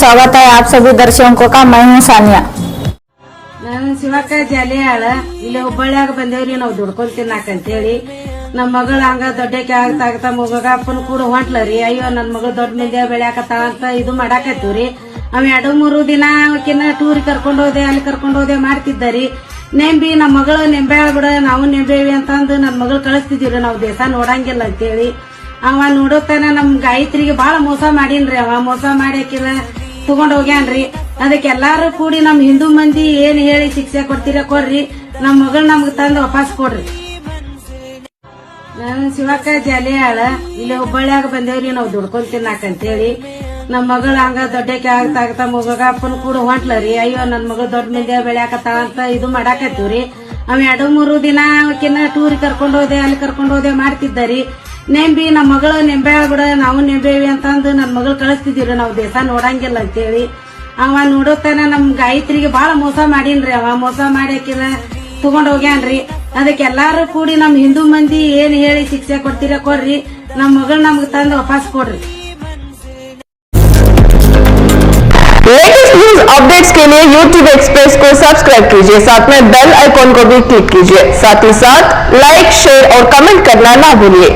स्वागत है आप सभी दर्शकों का। मैं हूँ सानिया। ನಾನು ಶಿವಕ್ಕ ಜಾಲಿಯಾಳ ಇಲ್ಲಿ ಹುಬ್ಬಳ್ಳಿಯಾಗ ಬಂದೇವ್ರಿ ನಾವು ದುಡ್ಕೊಂಡ್ ತಿನ್ನಾಕಂತೇಳಿ ನಮ್ಮ ಮಗಳ ಹಂಗ ದೊಡ್ಡಕ್ಕೆ ಆಗ್ತಾ ಮಗ ಅಪ್ಪನ ಕೂಡ ಹೊಂಟ್ಲರಿ. ಅಯ್ಯೋ ನನ್ ಮಗಳು ದೊಡ್ಡ ಮಂದಿ ಬೆಳ್ಯಾಕತ್ತಾಳ ಅಂತ ಇದು ಮಾಡಾಕತ್ತೀವ್ರಿ. ಅವ್ 2-3 ದಿನ ಅವಕಿನ್ನ ಟೂರ್ ಕರ್ಕೊಂಡ್ ಹೋದೆ ಅಲ್ಲಿ ಕರ್ಕೊಂಡ್ ಹೋದೆ ಮಾಡ್ತಿದ್ದರಿ. ನೆಂಬಿ ನಮ್ಮ ಮಗಳು ನೆಂಬೆಳ ಬಿಡ ನಾವು ನೆಂಬೇವಿ ಅಂತಂದು ನನ್ ಮಗಳು ಕಳಿಸ್ತಿದೀವ್ರಿ. ನಾವು ದೇಶ ನೋಡಂಗಿಲ್ಲ ಅಂತೇಳಿ ಅವ ನೋಡೋತನ ನಮ್ ಗಾಯತ್ರಿಗೆ ಬಾಳ ಮೋಸ ಮಾಡೀನ್ರಿ. ಅವ ಮೋಸ ಮಾಡಿ ಆಕಿನ ತಗೊಂಡ್ ಹೋಗ್ಯಾನ್ರಿ. ಅದಕ್ಕೆ ಎಲ್ಲಾರು ಕೂಡಿ ನಮ್ ಹಿಂದೂ ಮಂದಿ ಏನ್ ಹೇಳಿ ಶಿಕ್ಷೆ ಕೊಡ್ತೀರ ಕೊಡ್ರಿ, ನಮ್ ಮಗಳ್ ನಮ್ಗ್ ತಂದು ವಾಪಸ್ ಕೊಡ್ರಿ. ನಾನು ಶಿವಕ್ಕ ಜಾಲಿಯಾಳ ಇಲ್ಲಿ ಹುಬ್ಬಳ್ಳಿಯಾಗ ಬಂದೇವ್ರಿ ನಾವು ದುಡ್ಕೊಂಡ್ ತಿನ್ನಾಕಂತೇಳಿ ನಮ್ ಮಗಳ ಹಂಗ ದೊಡ್ಡಕ್ಕೆ ಆಗ್ತಾ ಮಗ ಅಪ್ಪನ ಕೂಡ ಹೊಂಟ್ಲರಿ. ಅಯ್ಯೋ ನನ್ ಮಗಳು ದೊಡ್ಡ ಮಂದಿ ಬೆಳ್ಯಾಕತ್ತಾಳ ಅಂತ ಇದು ಮಾಡಾಕತ್ತೀವ್ರಿ. ಅವ್ 2-3 ದಿನ ಅವಕಿನ್ನ ಟೂರ್ ಕರ್ಕೊಂಡ್ ಹೋದೆ ಅಲ್ಲಿ ಕರ್ಕೊಂಡ್ ಹೋದೆ ಮಾಡ್ತಿದ್ದರಿ. ನೆಂಬಿ ನಮ್ಮ ಮಗಳು ನೆಂಬೆಳ ಬಿಡ ನಾವು ನೆಂಬೇವಿ ಅಂತಂದು ನನ್ ಮಗಳು ಕಳಿಸ್ತಿದೀವ್ರಿ. ನಾವು ದೇಶ ನೋಡಂಗಿಲ್ಲ ಅಂತೇಳಿ ಅವ ನೋಡೋತನ ನಮ್ ಗಾಯತ್ರಿಗೆ ಬಾಳ ಮೋಸ ಮಾಡೀನ್ರಿ. ಅವ ಮೋಸ ಮಾಡಿ ಆಕಿನ ತಗೊಂಡ್ ಹೋಗ್ಯಾನ್ರಿ. ಅದಕ್ಕೆ ಎಲ್ಲಾರು ಕೂಡಿ ನಮ್ ಹಿಂದೂ ಮಂದಿ ಏನ್ ಹೇಳಿ ಶಿಕ್ಷೆ ಕೊಡ್ತೀರ ಕೊಡ್ರಿ, ನಮ್ ಮಗಳ್ ನಮ್ಗ್ ತಂದು ವಾಪಸ್ ಕೊಡ್ರಿ. लेटेस्ट न्यूज अपडेट्स के लिए YouTube एक्सप्रेस को सब्सक्राइब कीजिए, साथ में बेल आइकॉन को भी क्लिक कीजिए। साथ ही साथ लाइक, शेयर और कमेंट करना ना भूलिए।